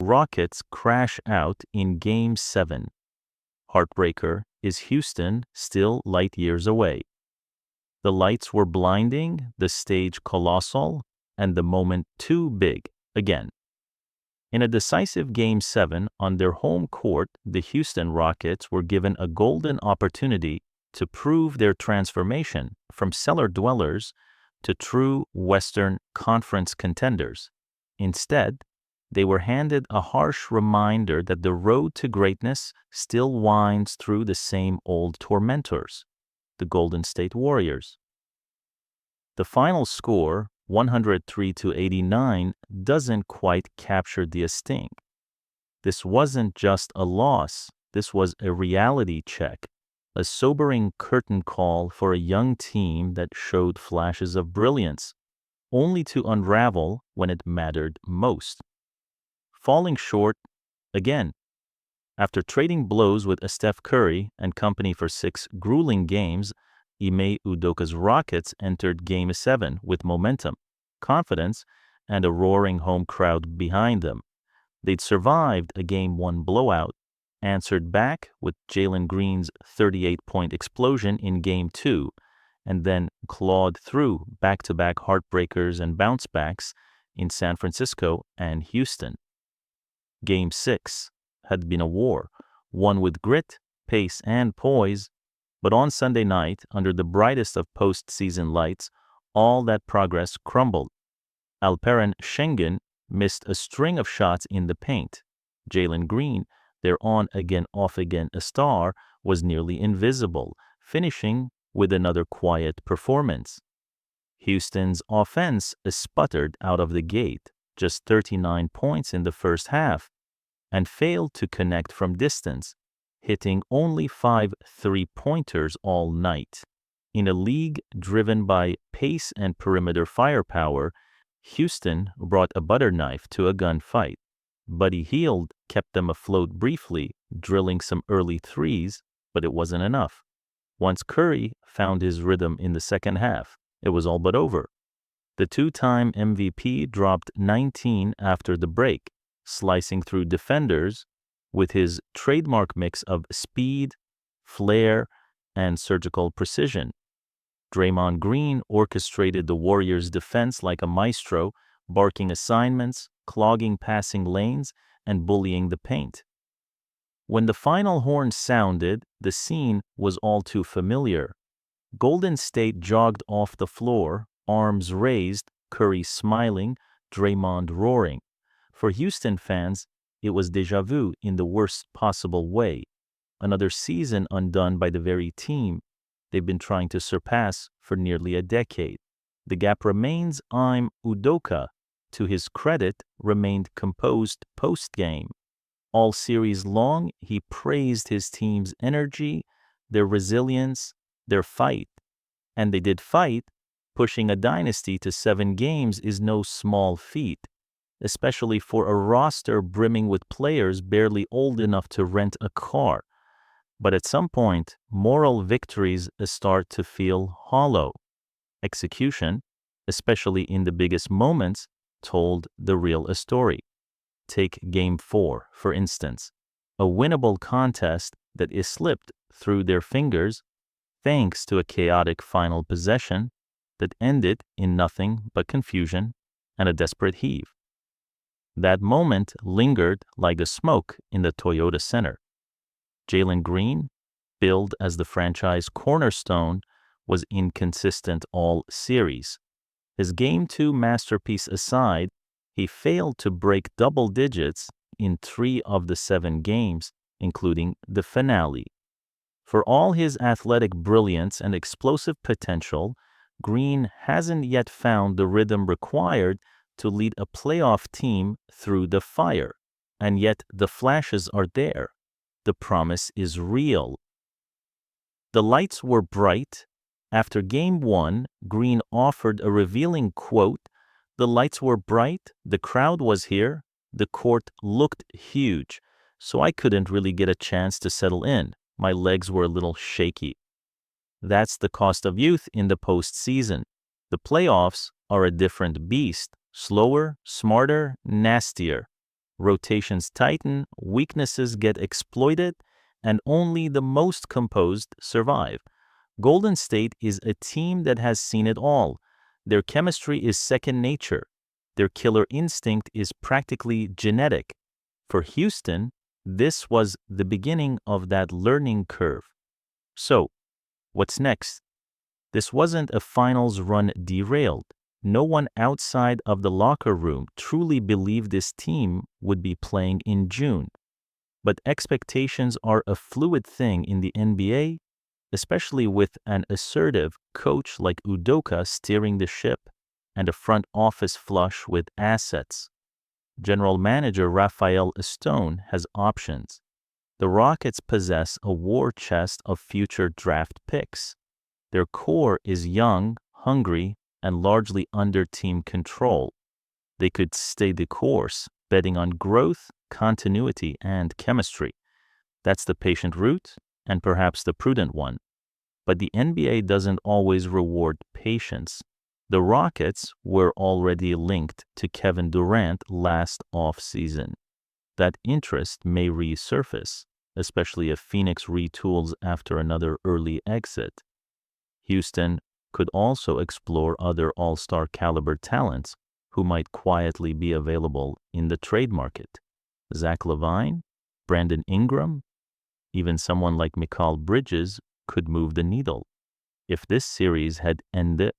Rockets crash out in Game 7. Heartbreaker, is Houston still light years away? The lights were blinding, the stage colossal, and the moment too big again. In a decisive Game 7 on their home court, the Houston Rockets were given a golden opportunity to prove their transformation from cellar dwellers to true Western Conference contenders. Instead, they were handed a harsh reminder that the road to greatness still winds through the same old tormentors, the Golden State Warriors. The final score, 103-89, doesn't quite capture the sting. This wasn't just a loss, this was a reality check, a sobering curtain call for a young team that showed flashes of brilliance, only to unravel when it mattered most. Falling short again. After trading blows with Steph Curry and company for 6 grueling games, Ime Udoka's Rockets entered Game 7 with momentum, confidence, and a roaring home crowd behind them. They'd survived a Game 1 blowout, answered back with Jalen Green's 38-point explosion in Game 2, and then clawed through back-to-back heartbreakers and bounce-backs in San Francisco and Houston. Game 6 had been a war, won with grit, pace, and poise, but on Sunday night, under the brightest of postseason lights, all that progress crumbled. Alperen Şengün missed a string of shots in the paint. Jalen Green, their on-again, off-again star, was nearly invisible, finishing with another quiet performance. Houston's offense sputtered out of the gate, just 39 points in the first half, and failed to connect from distance, hitting only 5 three-pointers all night. In a league driven by pace and perimeter firepower, Houston brought a butter knife to a gunfight. Buddy Hield kept them afloat briefly, drilling some early threes, but it wasn't enough. Once Curry found his rhythm in the second half, it was all but over. The two-time MVP dropped 19 after the break, slicing through defenders with his trademark mix of speed, flair, and surgical precision. Draymond Green orchestrated the Warriors' defense like a maestro, barking assignments, clogging passing lanes, and bullying the paint. When the final horn sounded, the scene was all too familiar. Golden State jogged off the floor, arms raised, Curry smiling, Draymond roaring. For Houston fans, it was déjà vu in the worst possible way. Another season undone by the very team they've been trying to surpass for nearly a decade. The gap remains. Ime Udoka, to his credit, remained composed post-game. All series long, he praised his team's energy, their resilience, their fight. And they did fight. Pushing a dynasty to 7 games is no small feat, especially for a roster brimming with players barely old enough to rent a car. But at some point, moral victories start to feel hollow. Execution, especially in the biggest moments, told the real story. Take Game 4, for instance, a winnable contest that is slipped through their fingers thanks to a chaotic final possession that ended in nothing but confusion and a desperate heave. That moment lingered like the smoke in the Toyota Center. Jalen Green, billed as the franchise cornerstone, was inconsistent all series. His Game 2 masterpiece aside, he failed to break double digits in 3 of the 7 games, including the finale. For all his athletic brilliance and explosive potential, Green hasn't yet found the rhythm required to lead a playoff team through the fire. And yet the flashes are there. The promise is real. The lights were bright. After Game 1, Green offered a revealing quote, "The lights were bright, the crowd was here, the court looked huge, so I couldn't really get a chance to settle in. My legs were a little shaky." That's the cost of youth in the postseason. The playoffs are a different beast, slower, smarter, nastier. Rotations tighten, weaknesses get exploited, and only the most composed survive. Golden State is a team that has seen it all. Their chemistry is second nature. Their killer instinct is practically genetic. For Houston, this was the beginning of that learning curve. So, what's next? This wasn't a finals run derailed. No one outside of the locker room truly believed this team would be playing in June. But expectations are a fluid thing in the NBA, especially with an assertive coach like Udoka steering the ship and a front office flush with assets. General Manager Rafael Stone has options. The Rockets possess a war chest of future draft picks. Their core is young, hungry, and largely under team control. They could stay the course, betting on growth, continuity, and chemistry. That's the patient route, and perhaps the prudent one. But the NBA doesn't always reward patience. The Rockets were already linked to Kevin Durant last offseason. That interest may resurface, especially if Phoenix retools after another early exit. Houston could also explore other all-star caliber talents who might quietly be available in the trade market. Zach LaVine, Brandon Ingram, even someone like Mikal Bridges could move the needle. If this series had ended